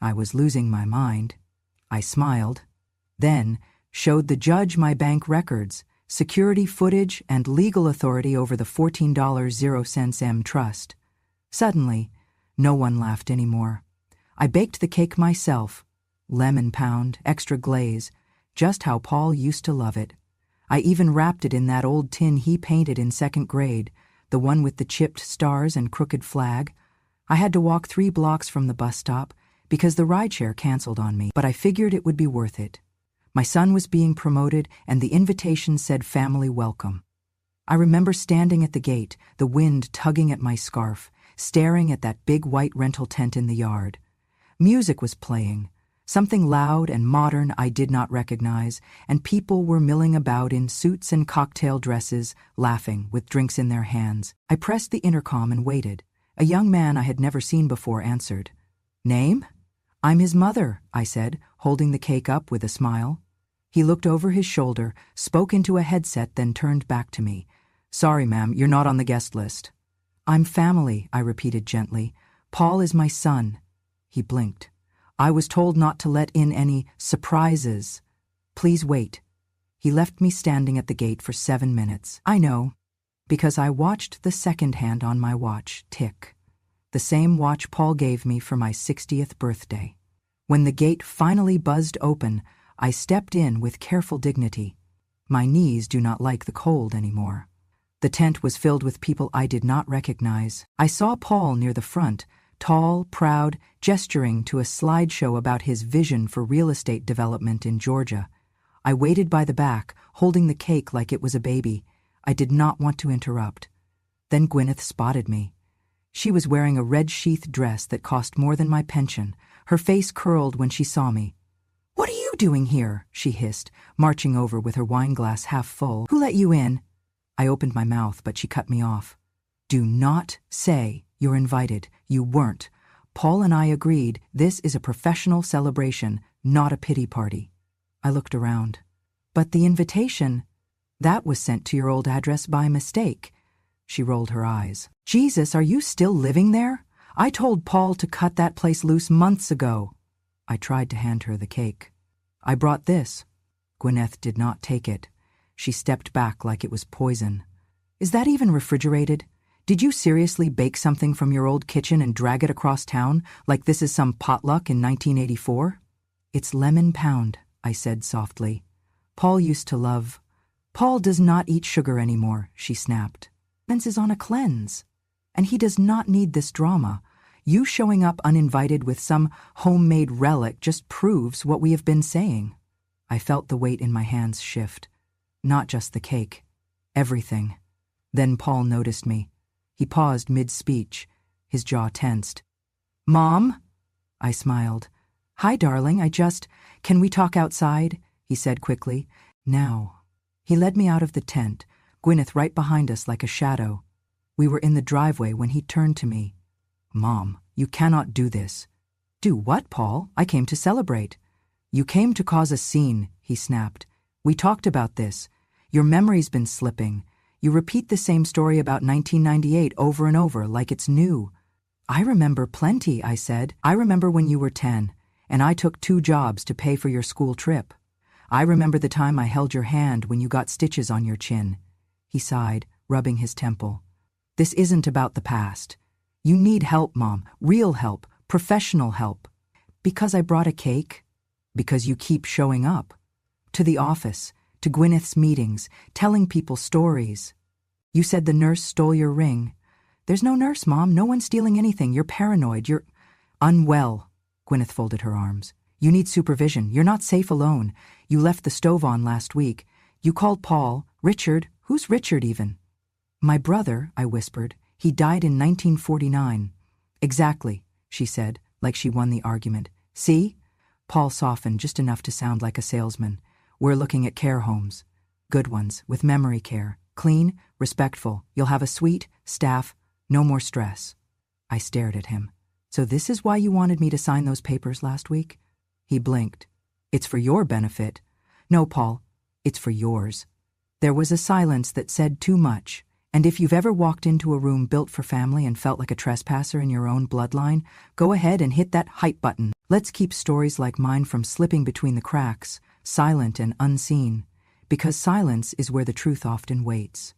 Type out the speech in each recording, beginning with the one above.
I was losing my mind. I smiled, then showed the judge my bank records, security footage, and legal authority over the $14.00 trust. Suddenly, no one laughed anymore. I baked the cake myself, lemon pound, extra glaze, just how Paul used to love it. I even wrapped it in that old tin he painted in second grade, the one with the chipped stars and crooked flag. I had to walk 3 blocks from the bus stop because the rideshare canceled on me, but I figured it would be worth it. My son was being promoted, and the invitation said family welcome. I remember standing at the gate, the wind tugging at my scarf, staring at that big white rental tent in the yard. Music was playing, something loud and modern I did not recognize, and people were milling about in suits and cocktail dresses, laughing, with drinks in their hands. I pressed the intercom and waited. A young man I had never seen before answered. "Name?" "I'm his mother," I said, holding the cake up with a smile. He looked over his shoulder, spoke into a headset, then turned back to me. "Sorry, ma'am, you're not on the guest list." "I'm family," I repeated gently. "Paul is my son." He blinked. "I was told not to let in any surprises. Please wait." He left me standing at the gate for 7 minutes. I know, because I watched the second hand on my watch tick. The same watch Paul gave me for my 60th birthday. When the gate finally buzzed open, I stepped in with careful dignity. My knees do not like the cold anymore. The tent was filled with people I did not recognize. I saw Paul near the front, tall, proud, gesturing to a slideshow about his vision for real estate development in Georgia. I waited by the back, holding the cake like it was a baby. I did not want to interrupt. Then Gwyneth spotted me. She was wearing a red-sheath dress that cost more than my pension. Her face curled when she saw me. "What are you doing here?" she hissed, marching over with her wine glass half full. "Who let you in?" I opened my mouth, but she cut me off. "Do not say you're invited. You weren't. Paul and I agreed this is a professional celebration, not a pity party." I looked around. "But the invitation, that was sent to your old address by mistake." She rolled her eyes. "Jesus, are you still living there? I told Paul to cut that place loose months ago." I tried to hand her the cake. "I brought this." Gwyneth did not take it. She stepped back like it was poison. "Is that even refrigerated? Did you seriously bake something from your old kitchen and drag it across town like this is some potluck in 1984? "It's lemon pound," I said softly. "Paul used to love—" "Paul does not eat sugar anymore," she snapped. "Vince is on a cleanse. And he does not need this drama. You showing up uninvited with some homemade relic just proves what we have been saying." I felt the weight in my hands shift. Not just the cake. Everything. Then Paul noticed me. He paused mid-speech, his jaw tensed. "Mom?" I smiled. "Hi, darling, Can we talk outside?" he said quickly. "Now." He led me out of the tent, Gwyneth right behind us like a shadow. We were in the driveway when he turned to me. "Mom, you cannot do this." "Do what, Paul? I came to celebrate." "You came to cause a scene," he snapped. "We talked about this. Your memory's been slipping. You repeat the same story about 1998 over and over like it's new." "I remember plenty," I said. "I remember when you were 10, and I took 2 jobs to pay for your school trip. I remember the time I held your hand when you got stitches on your chin." He sighed, rubbing his temple. "This isn't about the past. You need help, Mom. Real help. Professional help." "Because I brought a cake?" "Because you keep showing up. To the office, to Gwyneth's meetings, telling people stories. You said the nurse stole your ring." "There's no nurse, Mom. No one's stealing anything. You're paranoid. You're unwell." Gwyneth folded her arms. "You need supervision. You're not safe alone. You left the stove on last week. You called Paul. Richard. Who's Richard even?" "My brother," I whispered. "He died in 1949. "Exactly," she said, like she won the argument. "See?" Paul softened just enough to sound like a salesman. "We're looking at care homes. Good ones, with memory care. Clean, respectful. You'll have a suite, staff, no more stress." I stared at him. "So this is why you wanted me to sign those papers last week?" He blinked. "It's for your benefit." "No, Paul, it's for yours." There was a silence that said too much, And if you've ever walked into a room built for family and felt like a trespasser in your own bloodline, go ahead and hit that hype button. Let's keep stories like mine from slipping between the cracks, silent and unseen, because silence is where the truth often waits.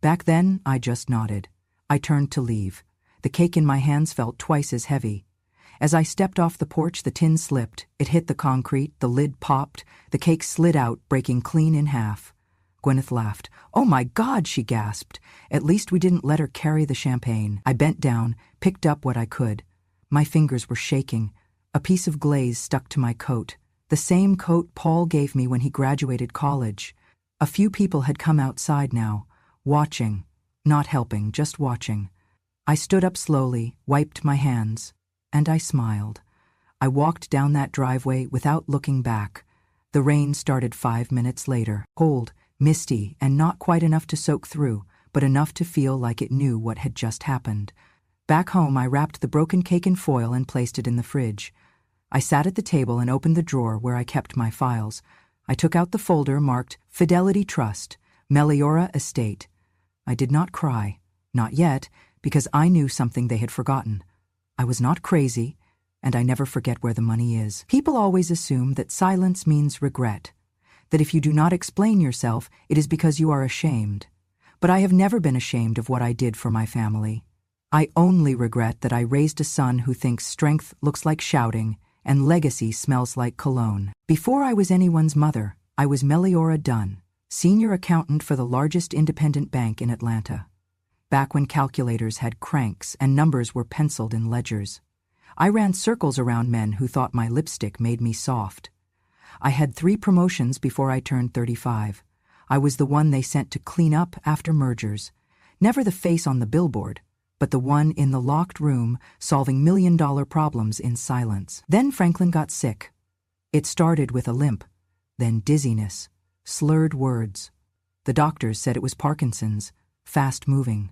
Back then, I just nodded. I turned to leave. The cake in my hands felt twice as heavy. As I stepped off the porch, the tin slipped. It hit the concrete, the lid popped, the cake slid out, breaking clean in half. Gwyneth laughed. "Oh my God," she gasped. "At least we didn't let her carry the champagne." I bent down, picked up what I could. My fingers were shaking. A piece of glaze stuck to my coat. The same coat Paul gave me when he graduated college. A few people had come outside now, watching. Not helping, just watching. I stood up slowly, wiped my hands, and I smiled. I walked down that driveway without looking back. The rain started 5 minutes later. Cold, misty, and not quite enough to soak through, but enough to feel like it knew what had just happened. Back home, I wrapped the broken cake in foil and placed it in the fridge. I sat at the table and opened the drawer where I kept my files. I took out the folder marked Fidelity Trust, Meliora Estate. I did not cry, not yet, because I knew something they had forgotten. I was not crazy, and I never forget where the money is. People always assume that silence means regret, that if you do not explain yourself, it is because you are ashamed. But I have never been ashamed of what I did for my family. I only regret that I raised a son who thinks strength looks like shouting and legacy smells like cologne. Before I was anyone's mother, I was Meliora Dunn, senior accountant for the largest independent bank in Atlanta. Back when calculators had cranks and numbers were penciled in ledgers. I ran circles around men who thought my lipstick made me soft. I had 3 promotions before I turned 35. I was the one they sent to clean up after mergers. Never the face on the billboard, but the one in the locked room solving million-dollar problems in silence. Then Franklin got sick. It started with a limp, then dizziness, slurred words. The doctors said it was Parkinson's, fast-moving.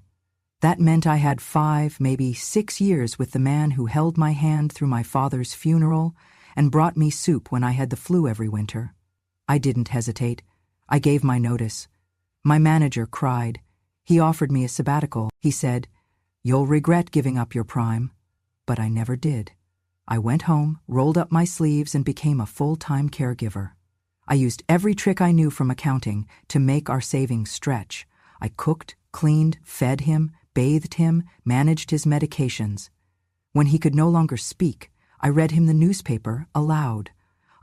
That meant I had 5, maybe 6 years with the man who held my hand through my father's funeral and brought me soup when I had the flu every winter. I didn't hesitate. I gave my notice. My manager cried. He offered me a sabbatical. He said, "You'll regret giving up your prime." But I never did. I went home, rolled up my sleeves, and became a full-time caregiver. I used every trick I knew from accounting to make our savings stretch. I cooked, cleaned, fed him, bathed him, managed his medications. When he could no longer speak, I read him the newspaper aloud.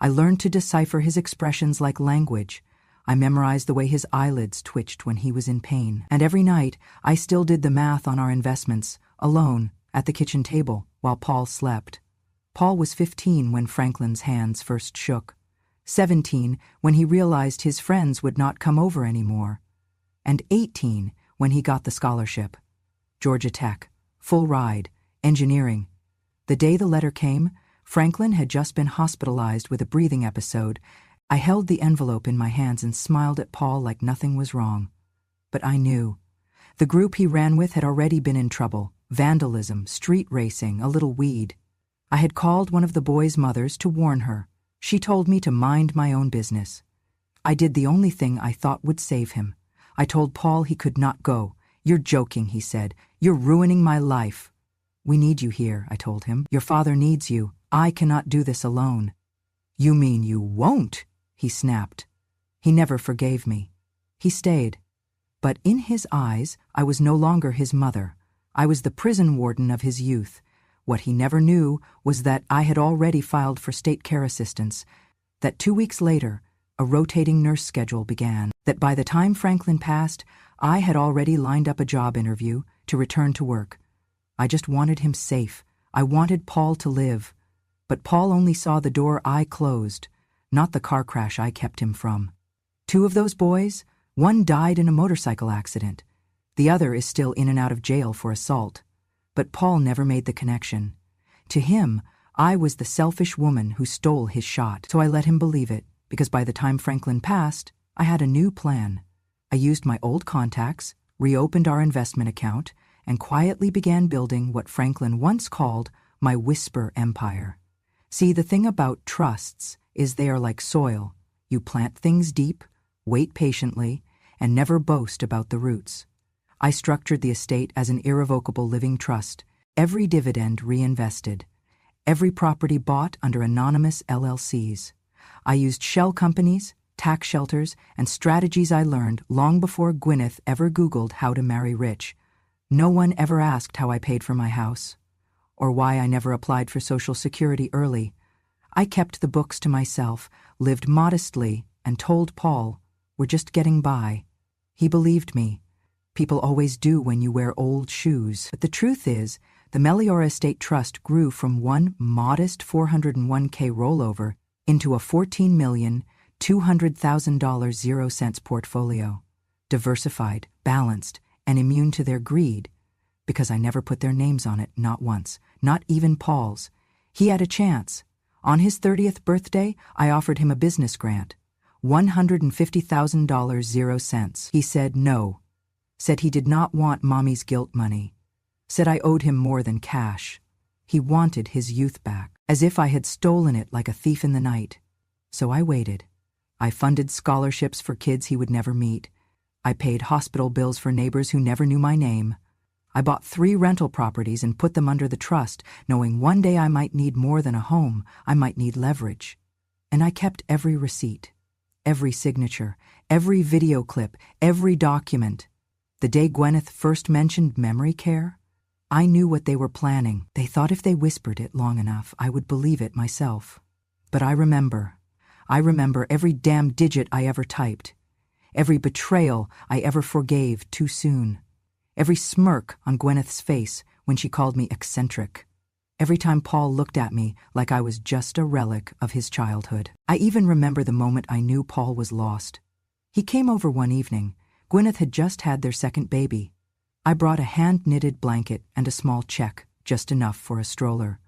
I learned to decipher his expressions like language. I memorized the way his eyelids twitched when he was in pain. And every night, I still did the math on our investments, alone, at the kitchen table, while Paul slept. Paul was 15 when Franklin's hands first shook. 17 when he realized his friends would not come over anymore. And 18 when he got the scholarship. Georgia Tech, full ride, engineering. The day the letter came, Franklin had just been hospitalized with a breathing episode. I held the envelope in my hands and smiled at Paul like nothing was wrong. But I knew. The group he ran with had already been in trouble. Vandalism, street racing, a little weed. I had called one of the boys' mothers to warn her. She told me to mind my own business. I did the only thing I thought would save him. I told Paul he could not go. "You're joking," he said. "You're ruining my life." "We need you here," I told him. "Your father needs you. I cannot do this alone." "You mean you won't?" he snapped. He never forgave me. He stayed. But in his eyes, I was no longer his mother. I was the prison warden of his youth. What he never knew was that I had already filed for state care assistance, that 2 weeks later, a rotating nurse schedule began, that by the time Franklin passed, I had already lined up a job interview to return to work. I just wanted him safe. I wanted Paul to live. But Paul only saw the door I closed, not the car crash I kept him from. 2 of those boys, one died in a motorcycle accident. The other is still in and out of jail for assault. But Paul never made the connection. To him, I was the selfish woman who stole his shot. So I let him believe it, because by the time Franklin passed, I had a new plan. I used my old contacts, reopened our investment account, and quietly began building what Franklin once called my whisper empire. See, the thing about trusts is they are like soil. You plant things deep, wait patiently, and never boast about the roots. I structured the estate as an irrevocable living trust, every dividend reinvested, every property bought under anonymous LLCs. I used shell companies, tax shelters, and strategies I learned long before Gwyneth ever Googled how to marry rich. No one ever asked how I paid for my house, or why I never applied for Social Security early. I kept the books to myself, lived modestly, and told Paul, "We're just getting by." He believed me. People always do when you wear old shoes. But the truth is, the Meliora Estate Trust grew from one modest $401k rollover into a $14,200,000 0-cents portfolio, diversified, balanced, and immune to their greed, because I never put their names on it, not once, not even Paul's. He had a chance. On his 30th birthday, I offered him a business grant, $150,000 0-cents. He said no, said he did not want Mommy's guilt money, said I owed him more than cash. He wanted his youth back, as if I had stolen it like a thief in the night. So I waited. I funded scholarships for kids he would never meet. I paid hospital bills for neighbors who never knew my name. I bought 3 rental properties and put them under the trust, knowing one day I might need more than a home, I might need leverage. And I kept every receipt, every signature, every video clip, every document. The day Gwyneth first mentioned memory care, I knew what they were planning. They thought if they whispered it long enough, I would believe it myself. But I remember every damn digit I ever typed, every betrayal I ever forgave too soon, every smirk on Gwyneth's face when she called me eccentric, every time Paul looked at me like I was just a relic of his childhood. I even remember the moment I knew Paul was lost. He came over one evening. Gwyneth had just had their second baby. I brought a hand-knitted blanket and a small check, just enough for a stroller.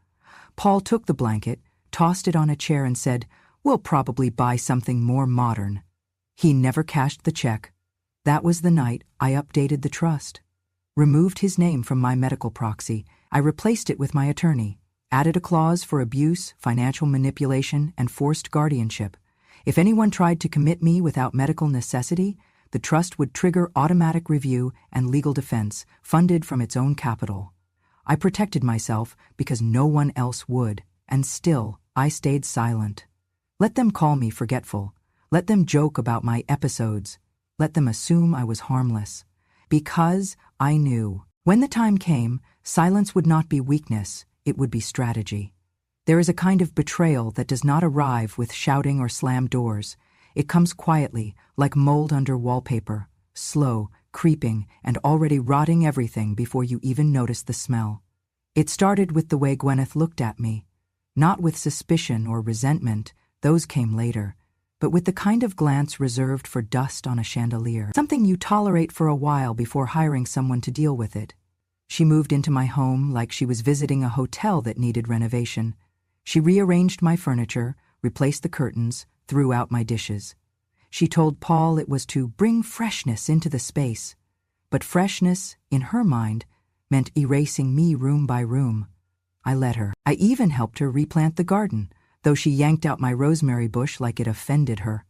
Paul took the blanket, tossed it on a chair and said, "We'll probably buy something more modern." He never cashed the check. That was the night I updated the trust. Removed his name from my medical proxy. I replaced it with my attorney. Added a clause for abuse, financial manipulation, and forced guardianship. If anyone tried to commit me without medical necessity, the trust would trigger automatic review and legal defense, funded from its own capital. I protected myself because no one else would, and still I stayed silent. Let them call me forgetful. Let them joke about my episodes. Let them assume I was harmless. Because I knew. When the time came, silence would not be weakness, it would be strategy. There is a kind of betrayal that does not arrive with shouting or slammed doors. It comes quietly, like mold under wallpaper, slow, creeping, and already rotting everything before you even notice the smell. It started with the way Gwyneth looked at me, not with suspicion or resentment, those came later, but with the kind of glance reserved for dust on a chandelier, something you tolerate for a while before hiring someone to deal with it. She moved into my home like she was visiting a hotel that needed renovation. She rearranged my furniture, replaced the curtains, threw out my dishes. She told Paul it was to bring freshness into the space, but freshness, in her mind, meant erasing me room by room. I let her. I even helped her replant the garden, though she yanked out my rosemary bush like it offended her.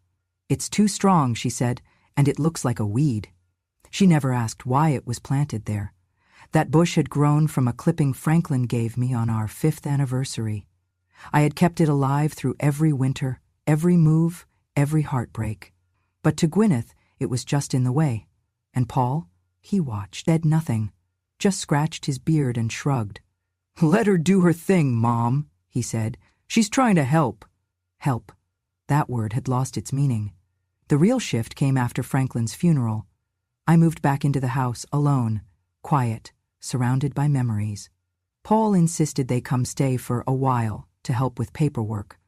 "It's too strong," she said, "and it looks like a weed." She never asked why it was planted there. That bush had grown from a clipping Franklin gave me on our 5th anniversary. I had kept it alive through every winter, every move, every heartbreak. But to Gwyneth, it was just in the way. And Paul, he watched, said nothing, just scratched his beard and shrugged. "Let her do her thing, Mom," he said. "She's trying to help." Help. That word had lost its meaning. The real shift came after Franklin's funeral. I moved back into the house alone, quiet, surrounded by memories. Paul insisted they come stay for a while to help with paperwork.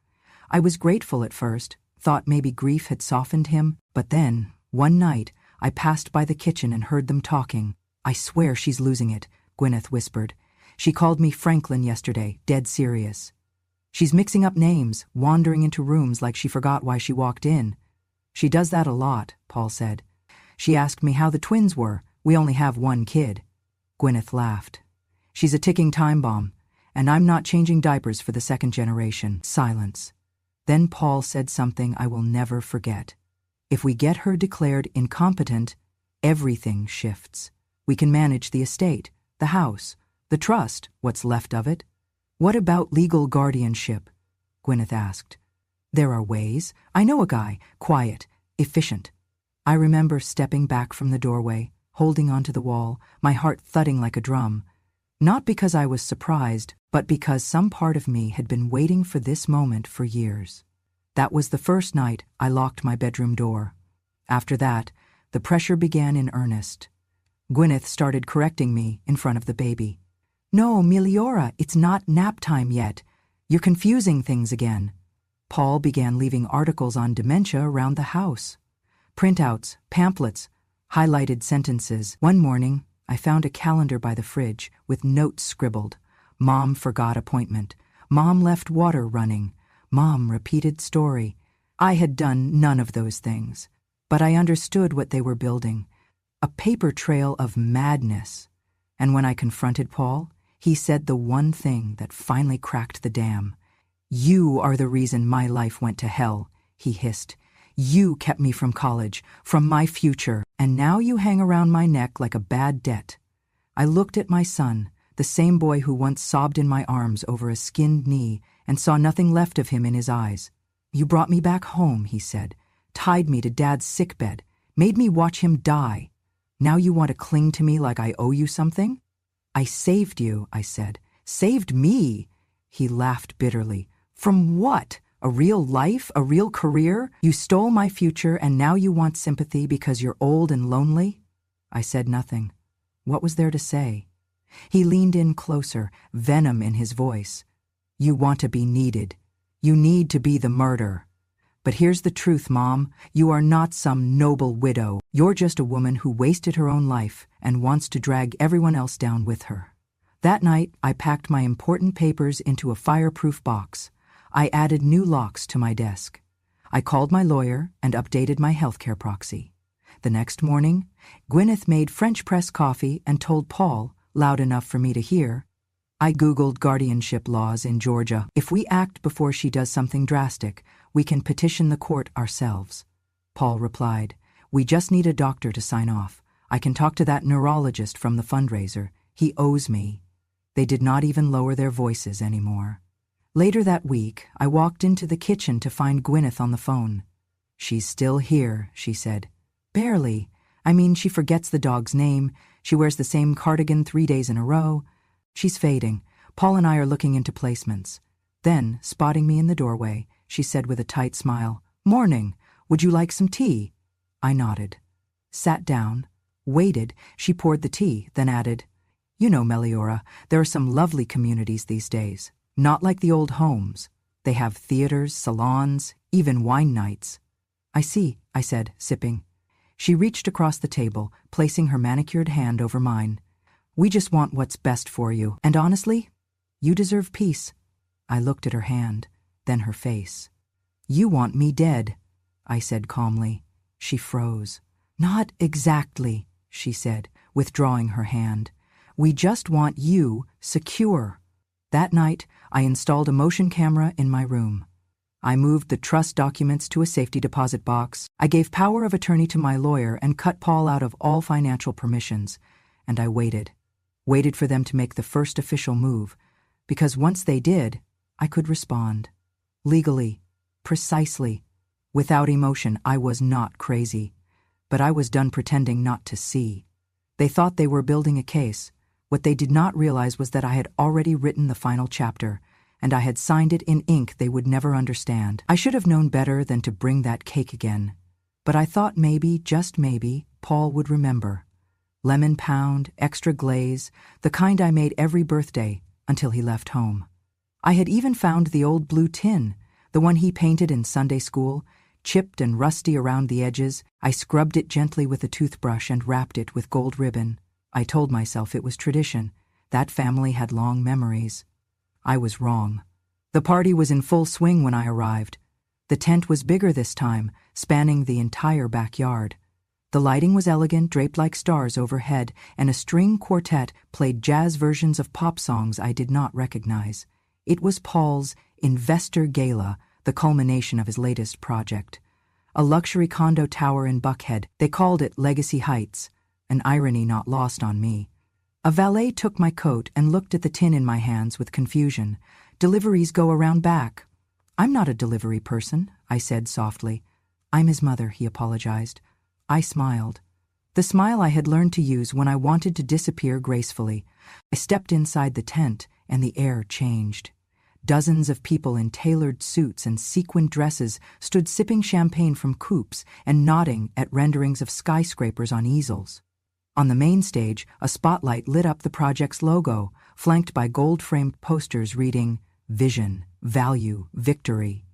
I was grateful at first, thought maybe grief had softened him, but then, one night, I passed by the kitchen and heard them talking. "I swear she's losing it," Gwyneth whispered. "She called me Franklin yesterday, dead serious. She's mixing up names, wandering into rooms like she forgot why she walked in." "She does that a lot," Paul said. "She asked me how the twins were. We only have one kid." Gwyneth laughed. "She's a ticking time bomb, and I'm not changing diapers for the second generation." Silence. Then Paul said something I will never forget. "If we get her declared incompetent, everything shifts. We can manage the estate, the house, the trust, what's left of it. What about legal guardianship? Gwyneth asked. There are ways. I know a guy, quiet, efficient. I remember stepping back from the doorway, holding onto the wall, my heart thudding like a drum. Not because I was surprised, but because some part of me had been waiting for this moment for years. That was the first night I locked my bedroom door. After that, the pressure began in earnest. Gwyneth started correcting me in front of the baby. No, Meliora, it's not nap time yet. You're confusing things again. Paul began leaving articles on dementia around the house. Printouts, pamphlets, highlighted sentences. One morning, I found a calendar by the fridge with notes scribbled. Mom forgot appointment. Mom left water running. Mom repeated story. I had done none of those things, but I understood what they were building. A paper trail of madness. And when I confronted Paul, he said the one thing that finally cracked the dam. You are the reason my life went to hell, he hissed. You kept me from college, from my future, and now you hang around my neck like a bad debt. I looked at my son, the same boy who once sobbed in my arms over a skinned knee, and saw nothing left of him in his eyes. You brought me back home, he said, tied me to Dad's sickbed, made me watch him die. Now you want to cling to me like I owe you something? I saved you, I said. Saved me? He laughed bitterly. From what? A real life? A real career? You stole my future and now you want sympathy because you're old and lonely? I said nothing. What was there to say? He leaned in closer, venom in his voice. You want to be needed. You need to be the murder. But here's the truth, Mom. You are not some noble widow. You're just a woman who wasted her own life and wants to drag everyone else down with her. That night, I packed my important papers into a fireproof box. I added new locks to my desk. I called my lawyer and updated my healthcare proxy. The next morning, Gwyneth made French press coffee and told Paul, loud enough for me to hear, I Googled guardianship laws in Georgia. If we act before she does something drastic, we can petition the court ourselves. Paul replied, we just need a doctor to sign off. I can talk to that neurologist from the fundraiser. He owes me. They did not even lower their voices anymore. Later that week, I walked into the kitchen to find Gwyneth on the phone. She's still here, she said. Barely. I mean, she forgets the dog's name. She wears the same cardigan 3 days in a row. She's fading. Paul and I are looking into placements. Then, spotting me in the doorway, she said with a tight smile, Morning. Would you like some tea? I nodded. Sat down. Waited. She poured the tea, then added, You know, Meliora, there are some lovely communities these days. Not like the old homes. They have theaters, salons, even wine nights. I see, I said, sipping. She reached across the table, placing her manicured hand over mine. We just want what's best for you, and honestly, you deserve peace. I looked at her hand, then her face. You want me dead, I said calmly. She froze. Not exactly, she said, withdrawing her hand. We just want you secure. That night, I installed a motion camera in my room. I moved the trust documents to a safety deposit box. I gave power of attorney to my lawyer and cut Paul out of all financial permissions. And I waited. Waited for them to make the first official move, because once they did, I could respond. Legally, precisely. Without emotion, I was not crazy. But I was done pretending not to see. They thought they were building a case. What they did not realize was that I had already written the final chapter, and I had signed it in ink they would never understand. I should have known better than to bring that cake again. But I thought maybe, just maybe, Paul would remember. Lemon pound, extra glaze, the kind I made every birthday until he left home. I had even found the old blue tin, the one he painted in Sunday school, chipped and rusty around the edges. I scrubbed it gently with a toothbrush and wrapped it with gold ribbon. I told myself it was tradition. That family had long memories. I was wrong. The party was in full swing when I arrived. The tent was bigger this time, spanning the entire backyard. The lighting was elegant, draped like stars overhead, and a string quartet played jazz versions of pop songs I did not recognize. It was Paul's Investor Gala, the culmination of his latest project. A luxury condo tower in Buckhead. They called it Legacy Heights. an irony not lost on me. A valet took my coat and looked at the tin in my hands with confusion. Deliveries go around back. I'm not a delivery person, I said softly. I'm his mother, he apologized. I smiled. The smile I had learned to use when I wanted to disappear gracefully. I stepped inside the tent, and the air changed. Dozens of people in tailored suits and sequined dresses stood sipping champagne from coupes and nodding at renderings of skyscrapers on easels. On the main stage, a spotlight lit up the project's logo, flanked by gold-framed posters reading, "Vision, Value, Victory."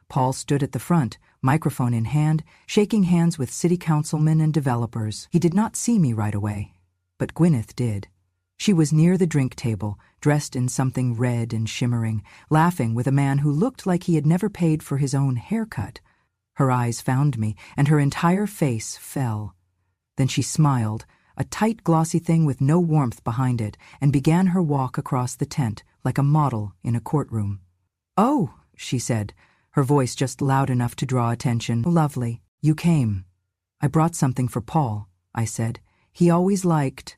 Paul stood at the front, microphone in hand, shaking hands with city councilmen and developers. He did not see me right away, but Gwyneth did. She was near the drink table, dressed in something red and shimmering, laughing with a man who looked like he had never paid for his own haircut. Her eyes found me, and her entire face fell. Then she smiled, a tight, glossy thing with no warmth behind it, and began her walk across the tent like a model in a courtroom. "Oh," she said, her voice just loud enough to draw attention. "Lovely. You came." "I brought something for Paul," I said. "He always liked—"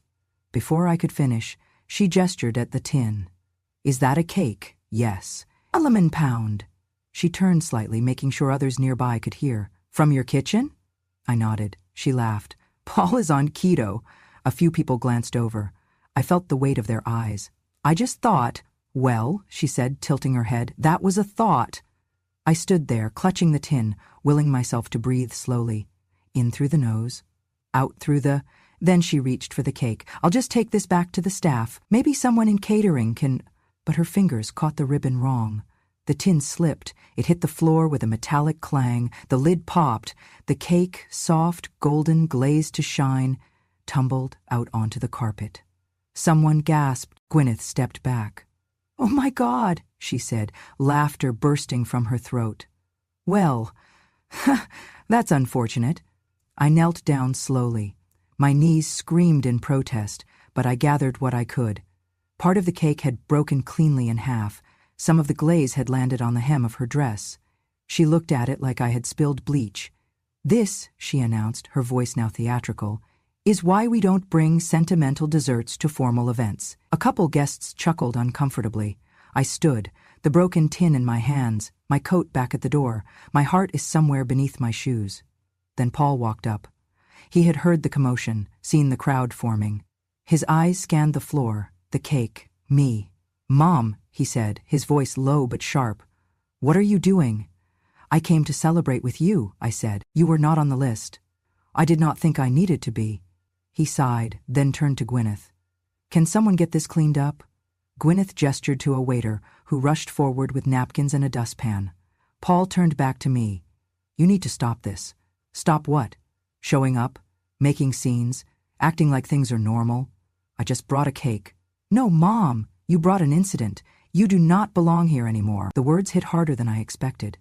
Before I could finish, she gestured at the tin. "Is that a cake?" "Yes." "A lemon pound." She turned slightly, making sure others nearby could hear. "From your kitchen?" I nodded. She laughed. "Paul is on keto." A few people glanced over. I felt the weight of their eyes. "I just thought—" "Well," she said, tilting her head, "that was a thought." I stood there, clutching the tin, willing myself to breathe slowly. In through the nose, out through the... Then she reached for the cake. "I'll just take this back to the staff. Maybe someone in catering can—" But her fingers caught the ribbon wrong. The tin slipped. It hit the floor with a metallic clang. The lid popped. The cake, soft, golden, glazed to shine, tumbled out onto the carpet. Someone gasped. Gwyneth stepped back. "Oh my God," she said, laughter bursting from her throat. "Well, that's unfortunate." I knelt down slowly. My knees screamed in protest, but I gathered what I could. Part of the cake had broken cleanly in half. Some of the glaze had landed on the hem of her dress. She looked at it like I had spilled bleach. "This," she announced, her voice now theatrical, "is why we don't bring sentimental desserts to formal events." A couple guests chuckled uncomfortably. I stood, the broken tin in my hands, my coat back at the door. My heart is somewhere beneath my shoes. Then Paul walked up. He had heard the commotion, seen the crowd forming. His eyes scanned the floor, the cake, me. "Mom," he said, his voice low but sharp. "What are you doing?" "I came to celebrate with you," I said. "You were not on the list." "I did not think I needed to be." He sighed, then turned to Gwyneth. "Can someone get this cleaned up?" Gwyneth gestured to a waiter, who rushed forward with napkins and a dustpan. Paul turned back to me. "You need to stop this." "Stop what?" "Showing up, making scenes, acting like things are normal." "I just brought a cake." "No, Mom, you brought an incident. You do not belong here anymore." The words hit harder than I expected.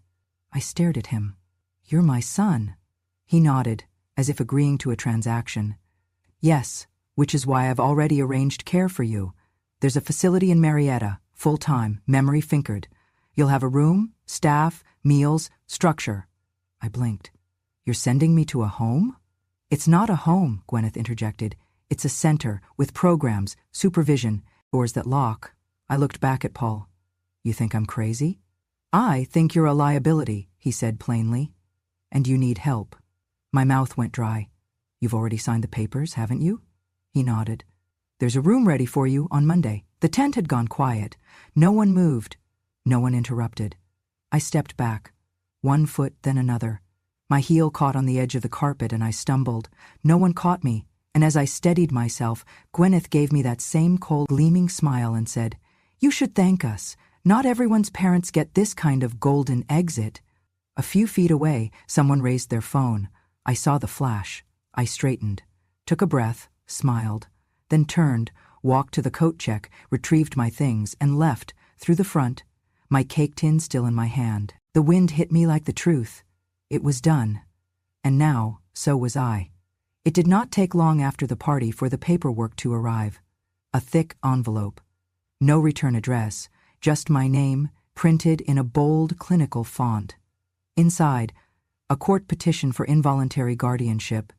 I stared at him. "You're my son." He nodded, as if agreeing to a transaction. "Yes, which is why I've already arranged care for you. There's a facility in Marietta, full-time, memory finkered. You'll have a room, staff, meals, structure." I blinked. "You're sending me to a home?" "It's not a home," Gwyneth interjected. "It's a center, with programs, supervision, doors that lock." I looked back at Paul. "You think I'm crazy?" "I think you're a liability," he said plainly. "And you need help." My mouth went dry. "You've already signed the papers, haven't you?" He nodded. "There's a room ready for you on Monday." The tent had gone quiet. No one moved. No one interrupted. I stepped back. One foot, then another. My heel caught on the edge of the carpet and I stumbled. No one caught me, and as I steadied myself, Gwyneth gave me that same cold, gleaming smile and said, "You should thank us. Not everyone's parents get this kind of golden exit." A few feet away, someone raised their phone. I saw the flash. I straightened, took a breath, smiled, then turned, walked to the coat check, retrieved my things, and left, through the front, my cake tin still in my hand. The wind hit me like the truth. It was done. And now, so was I. It did not take long after the party for the paperwork to arrive. A thick envelope. No return address, just my name, printed in a bold, clinical font. Inside, a court petition for involuntary guardianship.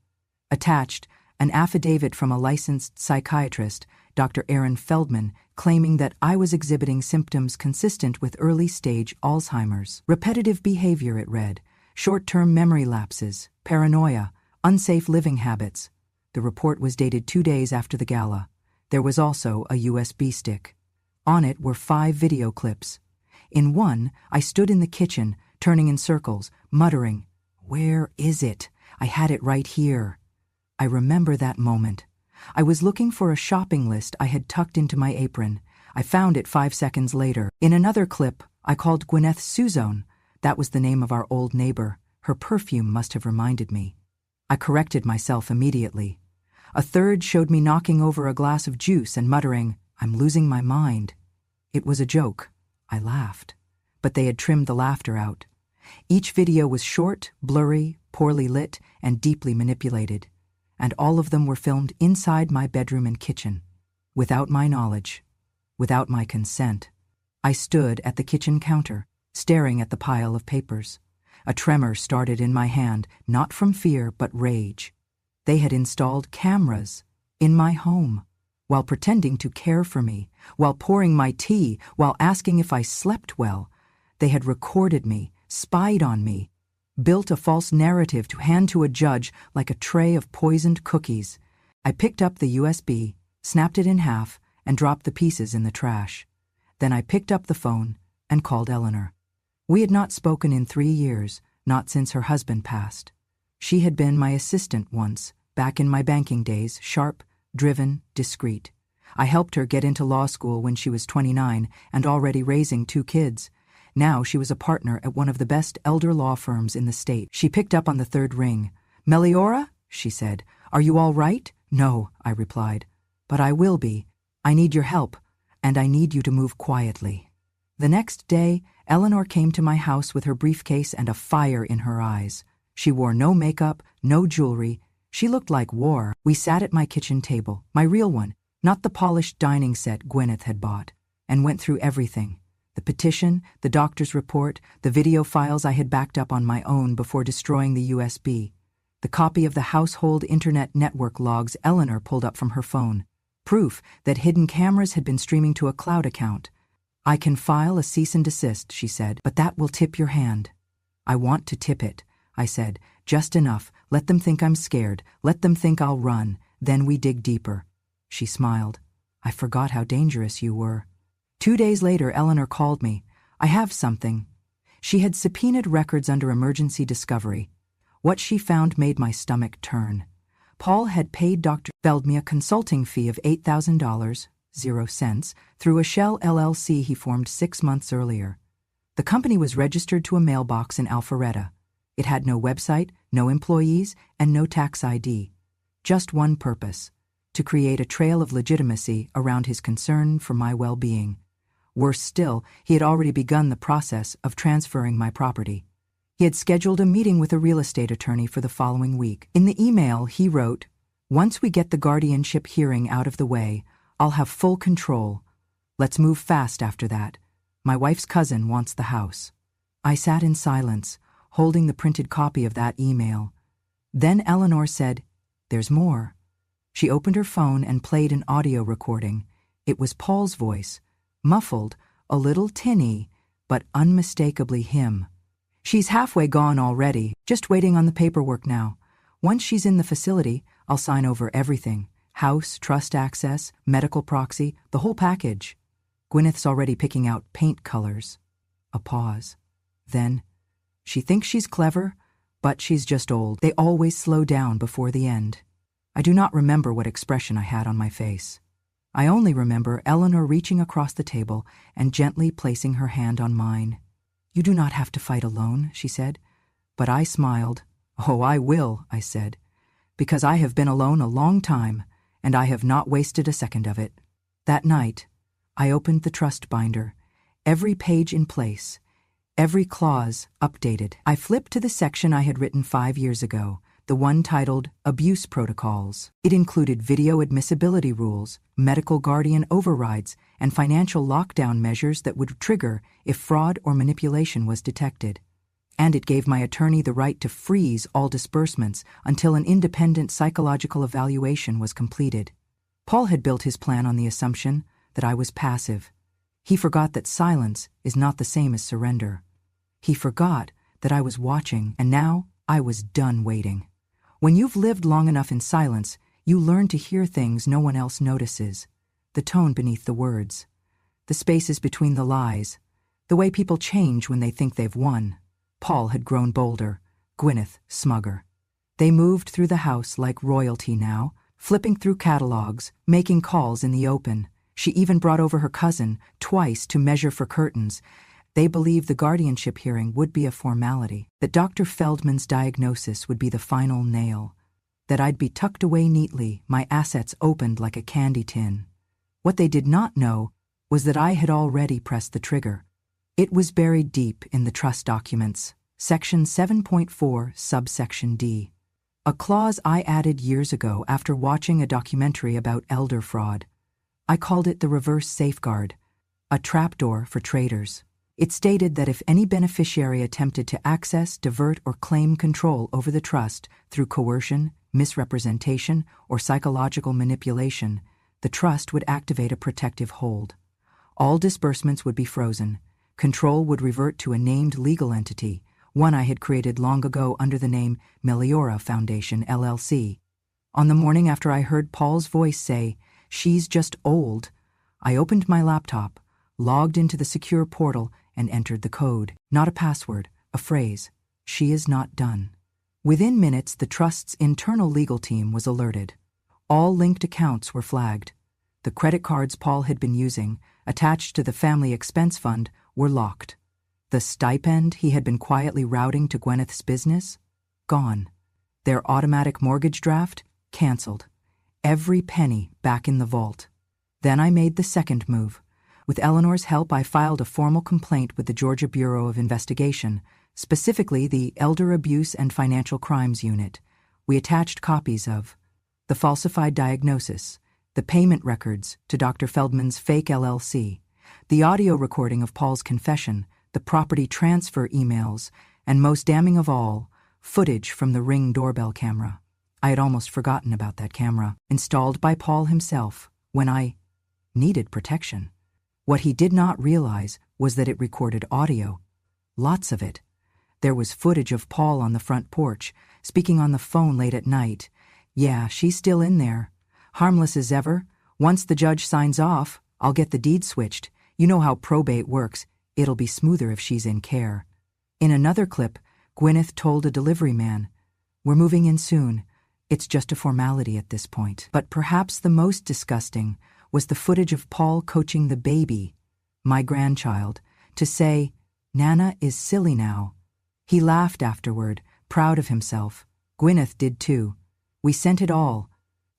Attached, an affidavit from a licensed psychiatrist, Dr. Aaron Feldman, claiming that I was exhibiting symptoms consistent with early-stage Alzheimer's. Repetitive behavior, it read, short-term memory lapses, paranoia, unsafe living habits. The report was dated 2 days after the gala. There was also a USB stick. On it were 5 video clips. In one, I stood in the kitchen, turning in circles, muttering, "Where is it? I had it right here." I remember that moment. I was looking for a shopping list I had tucked into my apron. I found it 5 seconds later. In another clip, I called Gwyneth Suzone. That was the name of our old neighbor. Her perfume must have reminded me. I corrected myself immediately. A third showed me knocking over a glass of juice and muttering, "I'm losing my mind." It was a joke. I laughed. But they had trimmed the laughter out. Each video was short, blurry, poorly lit, and deeply manipulated. And all of them were filmed inside my bedroom and kitchen. Without my knowledge. Without my consent. I stood at the kitchen counter, staring at the pile of papers. A tremor started in my hand, not from fear but rage. They had installed cameras in my home, while pretending to care for me, while pouring my tea, while asking if I slept well. They had recorded me, spied on me, built a false narrative to hand to a judge like a tray of poisoned cookies. I picked up the USB, snapped it in half, and dropped the pieces in the trash. Then I picked up the phone and called Eleanor. We had not spoken in 3 years, not since her husband passed. She had been my assistant once, back in my banking days, sharp, driven, discreet. I helped her get into law school when she was 29 and already raising 2 kids. Now she was a partner at one of the best elder law firms in the state. She picked up on the 3rd ring. "Meliora?" she said. "Are you all right?" "No," I replied. "But I will be. I need your help, and I need you to move quietly." The next day, Eleanor came to my house with her briefcase and a fire in her eyes. She wore no makeup, no jewelry. She looked like war. We sat at my kitchen table, my real one, not the polished dining set Gwyneth had bought, and went through everything. The petition, the doctor's report, the video files I had backed up on my own before destroying the USB, the copy of the household internet network logs Eleanor pulled up from her phone, proof that hidden cameras had been streaming to a cloud account. "I can file a cease and desist," she said, "but that will tip your hand." "I want to tip it," I said, "just enough. Let them think I'm scared. Let them think I'll run. Then we dig deeper." She smiled. "I forgot how dangerous you were." 2 days later, Eleanor called me. "I have something." She had subpoenaed records under emergency discovery. What she found made my stomach turn. Paul had paid Dr. Feldman a consulting fee of $8,000, 0 cents, through a shell LLC he formed 6 months earlier. The company was registered to a mailbox in Alpharetta. It had no website, no employees, and no tax ID. Just one purpose: to create a trail of legitimacy around his concern for my well-being. Worse still, he had already begun the process of transferring my property. He had scheduled a meeting with a real estate attorney for the following week. In the email, he wrote, "Once we get the guardianship hearing out of the way, I'll have full control. Let's move fast after that. My wife's cousin wants the house." I sat in silence, holding the printed copy of that email. Then Eleanor said, "There's more." She opened her phone and played an audio recording. It was Paul's voice, muffled, a little tinny, but unmistakably him. "She's halfway gone already, just waiting on the paperwork now. Once she's in the facility, I'll sign over everything. House, trust access, medical proxy, the whole package. Gwyneth's already picking out paint colors." A pause. Then, "She thinks she's clever, but she's just old. They always slow down before the end." I do not remember what expression I had on my face. I only remember Eleanor reaching across the table and gently placing her hand on mine. "You do not have to fight alone," she said. But I smiled. "Oh, I will," I said, "because I have been alone a long time, and I have not wasted a second of it." That night, I opened the trust binder, every page in place, every clause updated. I flipped to the section I had written 5 years ago, the one titled Abuse Protocols. It included video admissibility rules, medical guardian overrides, and financial lockdown measures that would trigger if fraud or manipulation was detected. And it gave my attorney the right to freeze all disbursements until an independent psychological evaluation was completed. Paul had built his plan on the assumption that I was passive. He forgot that silence is not the same as surrender. He forgot that I was watching, and now I was done waiting. When you've lived long enough in silence, you learn to hear things no one else notices. The tone beneath the words, the spaces between the lies, the way people change when they think they've won. Paul had grown bolder, Gwyneth smugger. They moved through the house like royalty now, flipping through catalogs, making calls in the open. She even brought over her cousin twice to measure for curtains. They believed the guardianship hearing would be a formality, that Dr. Feldman's diagnosis would be the final nail, that I'd be tucked away neatly, my assets opened like a candy tin. What they did not know was that I had already pressed the trigger. It was buried deep in the trust documents, Section 7.4, subsection D. A clause I added years ago after watching a documentary about elder fraud. I called it the reverse safeguard, a trapdoor for traitors. It stated that if any beneficiary attempted to access, divert, or claim control over the trust through coercion, misrepresentation, or psychological manipulation, the trust would activate a protective hold. All disbursements would be frozen. Control would revert to a named legal entity, one I had created long ago under the name Meliora Foundation, LLC. On the morning after I heard Paul's voice say, "She's just old," I opened my laptop, logged into the secure portal, and entered the code. Not a password, a phrase. "She is not done." Within minutes, the trust's internal legal team was alerted. All linked accounts were flagged. The credit cards Paul had been using, attached to the family expense fund, were locked. The stipend he had been quietly routing to Gwyneth's business? Gone. Their automatic mortgage draft? Cancelled. Every penny back in the vault. Then I made the second move. With Eleanor's help, I filed a formal complaint with the Georgia Bureau of Investigation, specifically the Elder Abuse and Financial Crimes Unit. We attached copies of the falsified diagnosis, the payment records to Dr. Feldman's fake LLC, the audio recording of Paul's confession, the property transfer emails, and most damning of all, footage from the Ring doorbell camera. I had almost forgotten about that camera, installed by Paul himself, when I needed protection. What he did not realize was that it recorded audio. Lots of it. There was footage of Paul on the front porch, speaking on the phone late at night. "Yeah, she's still in there. Harmless as ever. Once the judge signs off, I'll get the deed switched. You know how probate works. It'll be smoother if she's in care." In another clip, Gwyneth told a delivery man, "We're moving in soon. It's just a formality at this point." But perhaps the most disgusting was the footage of Paul coaching the baby, my grandchild, to say, "Nana is silly now." He laughed afterward, proud of himself. Gwyneth did too. We sent it all.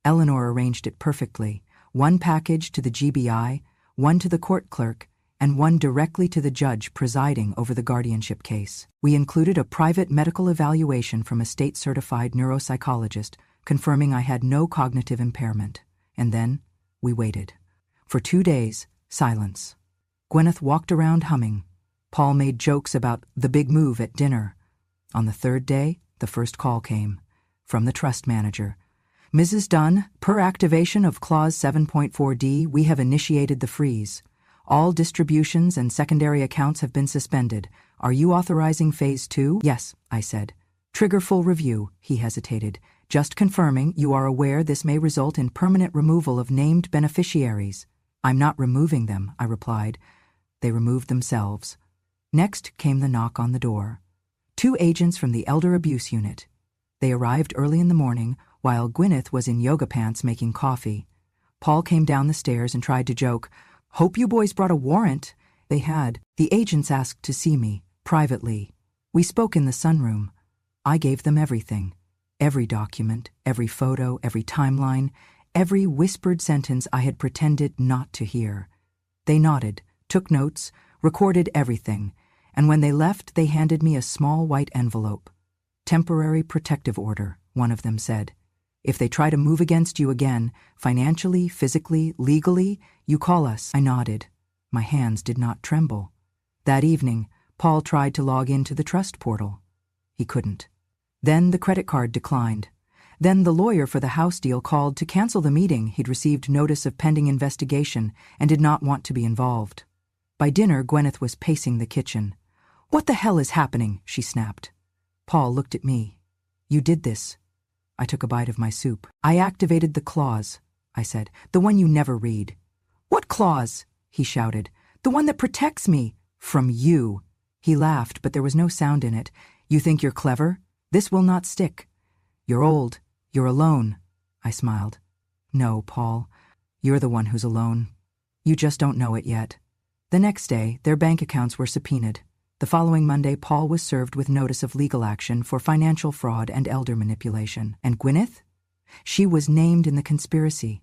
Eleanor arranged it perfectly. One package to the GBI, one to the court clerk, and one directly to the judge presiding over the guardianship case. We included a private medical evaluation from a state-certified neuropsychologist confirming I had no cognitive impairment. And then we waited. For 2 days, silence. Gwyneth walked around humming. Paul made jokes about the big move at dinner. On the third day, the first call came. From the trust manager. "Mrs. Dunn, per activation of Clause 7.4D, we have initiated the freeze. All distributions and secondary accounts have been suspended. Are you authorizing Phase 2? "Yes," I said. "Trigger full review," he hesitated. "Just confirming you are aware this may result in permanent removal of named beneficiaries." "I'm not removing them," I replied. They removed themselves. Next came the knock on the door. 2 agents from the Elder Abuse Unit. They arrived early in the morning while Gwyneth was in yoga pants making coffee. Paul came down the stairs and tried to joke, "Hope you boys brought a warrant." They had. The agents asked to see me, privately. We spoke in the sunroom. I gave them everything. Every document, every photo, every timeline, every whispered sentence I had pretended not to hear. They nodded, took notes, recorded everything, and when they left, they handed me a small white envelope. "Temporary protective order," one of them said. "If they try to move against you again, financially, physically, legally, you call us." I nodded. My hands did not tremble. That evening, Paul tried to log into the trust portal. He couldn't. Then the credit card declined. Then the lawyer for the house deal called to cancel the meeting. He'd received notice of pending investigation and did not want to be involved. By dinner, Gwyneth was pacing the kitchen. "What the hell is happening?" she snapped. Paul looked at me. "You did this." I took a bite of my soup. "I activated the clause," I said, "the one you never read." "What clause?" he shouted. "The one that protects me from you." He laughed, but there was no sound in it. "You think you're clever? This will not stick. You're old. You're alone." I smiled. "No, Paul. You're the one who's alone. You just don't know it yet." The next day, their bank accounts were subpoenaed. The following Monday, Paul was served with notice of legal action for financial fraud and elder manipulation. And Gwyneth? She was named in the conspiracy.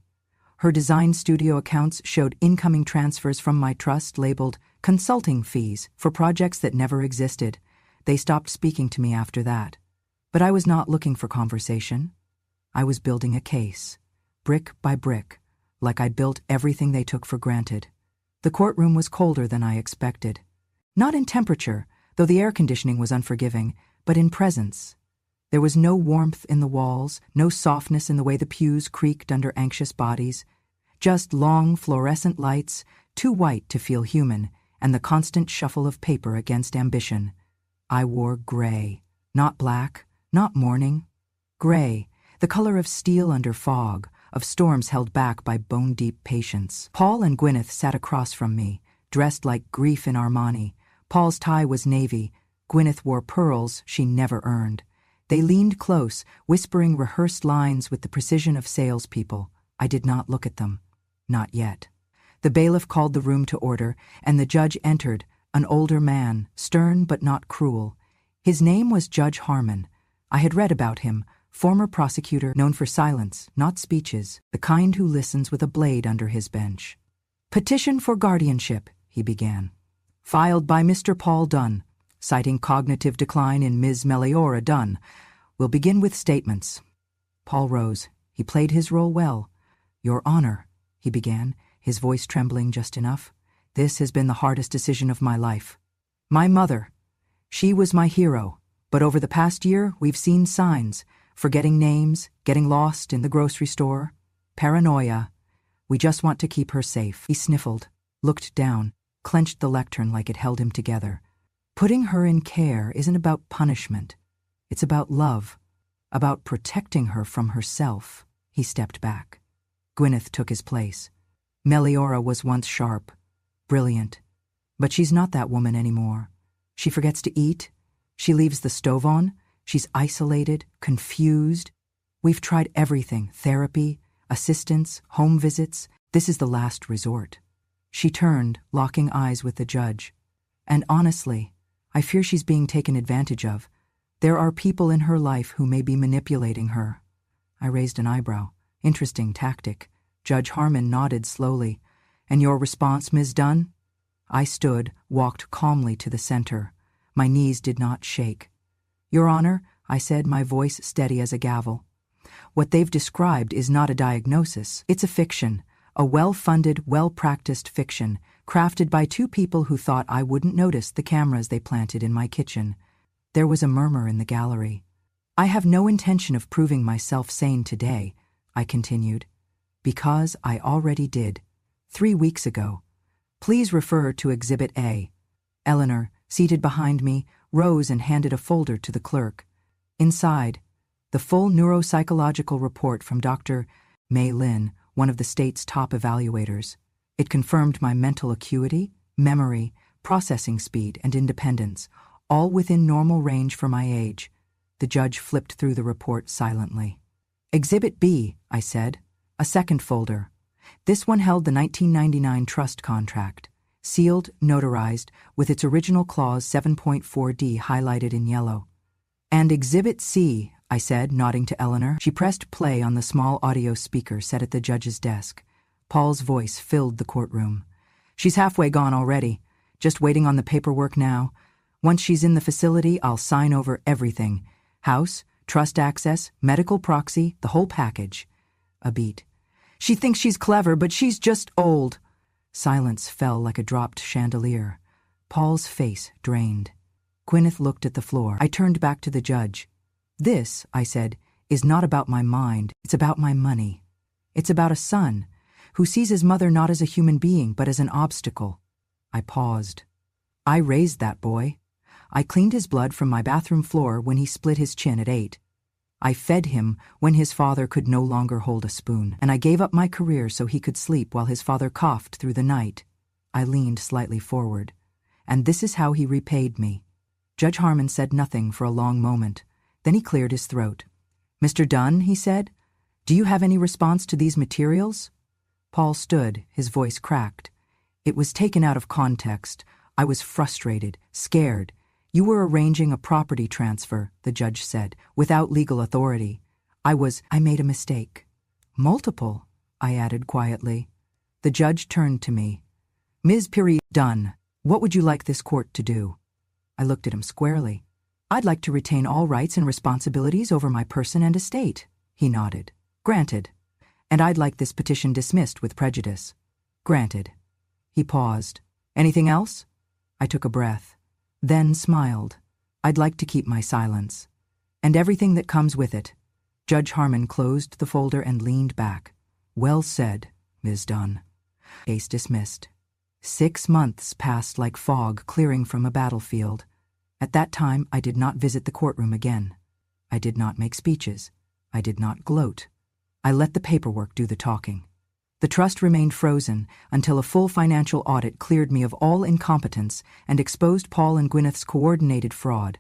Her design studio accounts showed incoming transfers from my trust labeled consulting fees for projects that never existed. They stopped speaking to me after that. But I was not looking for conversation. I was building a case, brick by brick, like I'd built everything they took for granted. The courtroom was colder than I expected. Not in temperature, though the air conditioning was unforgiving, but in presence. There was no warmth in the walls, no softness in the way the pews creaked under anxious bodies, just long fluorescent lights, too white to feel human, and the constant shuffle of paper against ambition. I wore gray, not black, not mourning. Gray, the color of steel under fog, of storms held back by bone-deep patience. Paul and Gwyneth sat across from me, dressed like grief in Armani. Paul's tie was navy. Gwyneth wore pearls she never earned. They leaned close, whispering rehearsed lines with the precision of salespeople. I did not look at them. Not yet. The bailiff called the room to order, and the judge entered, an older man, stern but not cruel. His name was Judge Harmon. I had read about him, former prosecutor known for silence, not speeches, the kind who listens with a blade under his bench. "Petition for guardianship," he began. "Filed by Mr. Paul Dunn, citing cognitive decline in Ms. Meliora Dunn. We'll begin with statements." Paul rose. He played his role well. "Your Honor," he began, his voice trembling just enough, "this has been the hardest decision of my life. My mother, she was my hero, but over the past year we've seen signs, forgetting names, getting lost in the grocery store, paranoia. We just want to keep her safe." He sniffled, looked down, clenched the lectern like it held him together. "Putting her in care isn't about punishment. It's about love, about protecting her from herself." He stepped back. Gwyneth took his place. "Meliora was once sharp, brilliant, but she's not that woman anymore. She forgets to eat. She leaves the stove on. She's isolated, confused. We've tried everything, therapy, assistance, home visits. This is the last resort." She turned, locking eyes with the judge. "And honestly, I fear she's being taken advantage of. There are people in her life who may be manipulating her." I raised an eyebrow. Interesting tactic. Judge Harmon nodded slowly. "And your response, Ms. Dunn?" I stood, walked calmly to the center. My knees did not shake. "Your Honor," I said, my voice steady as a gavel, "what they've described is not a diagnosis. It's a fiction. A well-funded, well-practiced fiction, crafted by two people who thought I wouldn't notice the cameras they planted in my kitchen." There was a murmur in the gallery. "I have no intention of proving myself sane today," I continued, "because I already did, 3 weeks ago. Please refer to Exhibit A." Eleanor, seated behind me, rose and handed a folder to the clerk. Inside, the full neuropsychological report from Dr. May Lin, one of the state's top evaluators. It confirmed my mental acuity, memory, processing speed, and independence, all within normal range for my age. The judge flipped through the report silently. "Exhibit B," I said, a second folder. This one held the 1999 trust contract, sealed, notarized, with its original clause 7.4D highlighted in yellow. "And Exhibit C," I said, nodding to Eleanor. She pressed play on the small audio speaker set at the judge's desk. Paul's voice filled the courtroom. "She's halfway gone already. Just waiting on the paperwork now. Once she's in the facility, I'll sign over everything. House, trust access, medical proxy, the whole package." A beat. "She thinks she's clever, but she's just old." Silence fell like a dropped chandelier. Paul's face drained. Gwyneth looked at the floor. I turned back to the judge. "This," I said, "is not about my mind, it's about my money. It's about a son who sees his mother not as a human being but as an obstacle." I paused. "I raised that boy. I cleaned his blood from my bathroom floor when he split his chin at 8. I fed him when his father could no longer hold a spoon, and I gave up my career so he could sleep while his father coughed through the night." I leaned slightly forward. "And this is how he repaid me." Judge Harmon said nothing for a long moment. Then he cleared his throat. "Mr. Dunn," he said, "do you have any response to these materials?" Paul stood, his voice cracked. "It was taken out of context. I was frustrated, scared. You were arranging a property transfer," the judge said, "without legal authority. I made a mistake." "Multiple," I added quietly. The judge turned to me. "Ms. Dunn, what would you like this court to do?" I looked at him squarely. "I'd like to retain all rights and responsibilities over my person and estate." He nodded. "Granted. And I'd like this petition dismissed with prejudice." "Granted." He paused. "Anything else?" I took a breath, then smiled. "I'd like to keep my silence. And everything that comes with it." Judge Harmon closed the folder and leaned back. "Well said, Ms. Dunn." Case dismissed. 6 months passed like fog clearing from a battlefield. At that time, I did not visit the courtroom again. I did not make speeches. I did not gloat. I let the paperwork do the talking. The trust remained frozen until a full financial audit cleared me of all incompetence and exposed Paul and Gwyneth's coordinated fraud.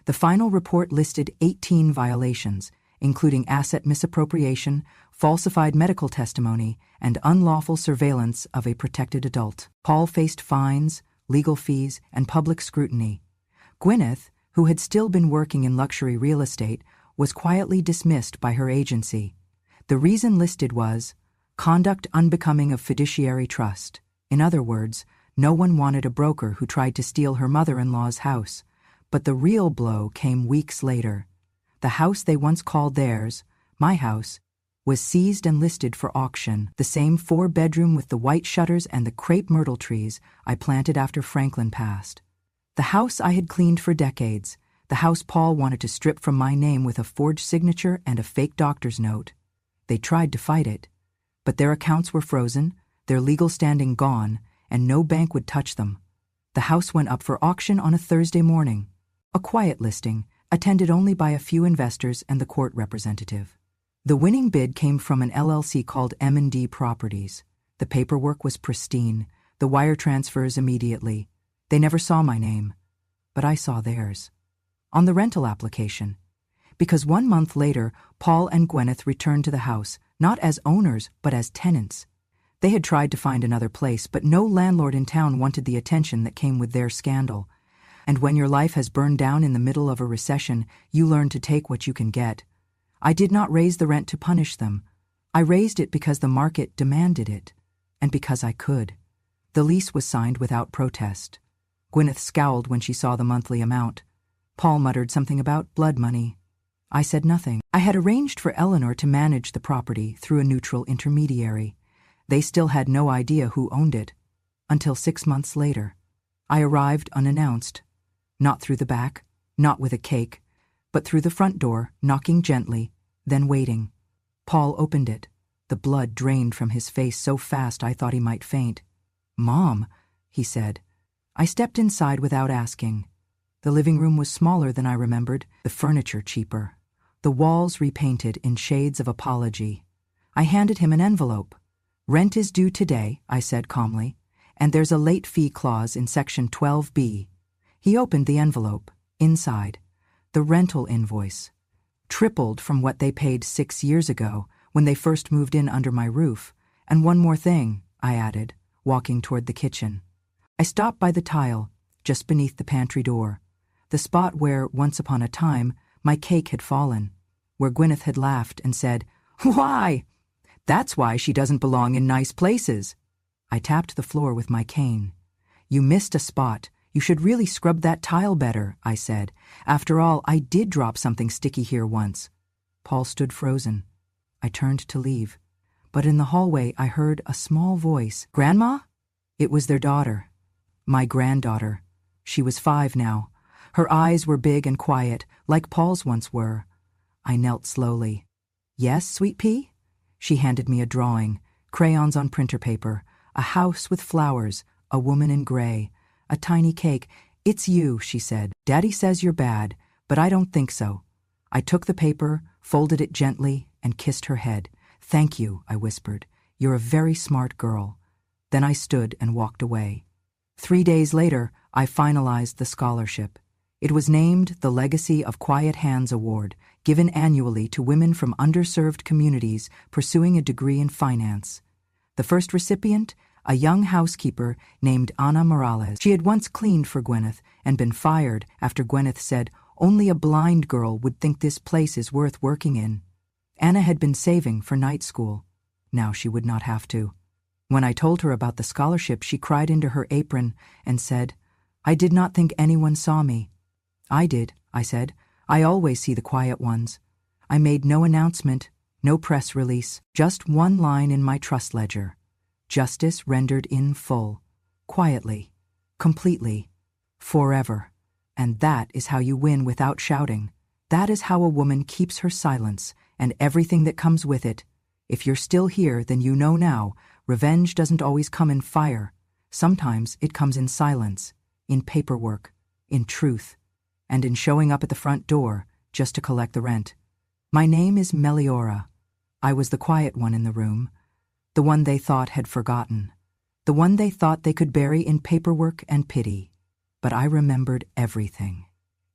The final report listed 18 violations, including asset misappropriation, falsified medical testimony, and unlawful surveillance of a protected adult. Paul faced fines, legal fees, and public scrutiny. Gwyneth, who had still been working in luxury real estate, was quietly dismissed by her agency. The reason listed was conduct unbecoming of fiduciary trust. In other words, no one wanted a broker who tried to steal her mother-in-law's house. But the real blow came weeks later. The house they once called theirs, my house, was seized and listed for auction. The same 4-bedroom with the white shutters and the crepe myrtle trees I planted after Franklin passed. The house I had cleaned for decades. The house Paul wanted to strip from my name with a forged signature and a fake doctor's note. They tried to fight it. But their accounts were frozen, their legal standing gone, and no bank would touch them. The house went up for auction on a Thursday morning. A quiet listing, attended only by a few investors and the court representative. The winning bid came from an LLC called M&D Properties. The paperwork was pristine, the wire transfers immediately. They never saw my name, but I saw theirs. On the rental application. Because 1 month later, Paul and Gwyneth returned to the house, not as owners, but as tenants. They had tried to find another place, but no landlord in town wanted the attention that came with their scandal. And when your life has burned down in the middle of a recession, you learn to take what you can get. I did not raise the rent to punish them. I raised it because the market demanded it, and because I could. The lease was signed without protest. Gwyneth scowled when she saw the monthly amount. Paul muttered something about blood money. I said nothing. I had arranged for Eleanor to manage the property through a neutral intermediary. They still had no idea who owned it. Until 6 months later. I arrived unannounced. Not through the back, not with a cake, but through the front door, knocking gently, then waiting. Paul opened it. The blood drained from his face so fast I thought he might faint. "Mom," he said. I stepped inside without asking. The living room was smaller than I remembered, the furniture cheaper. The walls repainted in shades of apology. I handed him an envelope. "Rent is due today," I said calmly, "and there's a late fee clause in Section 12B. He opened the envelope. Inside, the rental invoice. Tripled from what they paid 6 years ago when they first moved in under my roof. "And one more thing," I added, walking toward the kitchen. I stopped by the tile, just beneath the pantry door, the spot where, once upon a time, my cake had fallen, where Gwyneth had laughed and said, "Why? That's why she doesn't belong in nice places." I tapped the floor with my cane. "You missed a spot. You should really scrub that tile better," I said. "After all, I did drop something sticky here once." Paul stood frozen. I turned to leave. But in the hallway I heard a small voice. "Grandma?" It was their daughter. My granddaughter, She was 5 now. Her eyes were big and quiet, like Paul's once were. I knelt slowly. "Yes, sweet pea?" She handed me a drawing, crayons on printer paper, a house with flowers, a woman in gray, a tiny cake. "It's you," she said. "Daddy says you're bad, but I don't think so." I took the paper, folded it gently, and kissed her head. "Thank you," I whispered. "You're a very smart girl." Then I stood and walked away. 3 days later, I finalized the scholarship. It was named the Legacy of Quiet Hands Award, given annually to women from underserved communities pursuing a degree in finance. The first recipient, a young housekeeper named Ana Morales. She had once cleaned for Gwyneth and been fired after Gwyneth said, "Only a blind girl would think this place is worth working in." Anna had been saving for night school. Now she would not have to. When I told her about the scholarship, she cried into her apron and said, "I did not think anyone saw me." "I did," I said. "I always see the quiet ones." I made no announcement, no press release, just one line in my trust ledger. Justice rendered in full, quietly, completely, forever. And that is how you win without shouting. That is how a woman keeps her silence and everything that comes with it. If you're still here, then you know now, revenge doesn't always come in fire. Sometimes it comes in silence, in paperwork, in truth, and in showing up at the front door just to collect the rent. My name is Meliora. I was the quiet one in the room, the one they thought had forgotten, the one they thought they could bury in paperwork and pity. But I remembered everything.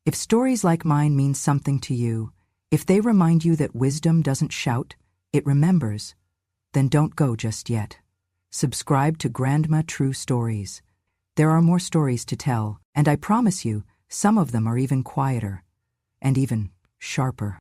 If stories like mine mean something to you, if they remind you that wisdom doesn't shout, it remembers, then don't go just yet. Subscribe to Grandma True Stories. There are more stories to tell, and I promise you, some of them are even quieter and even sharper.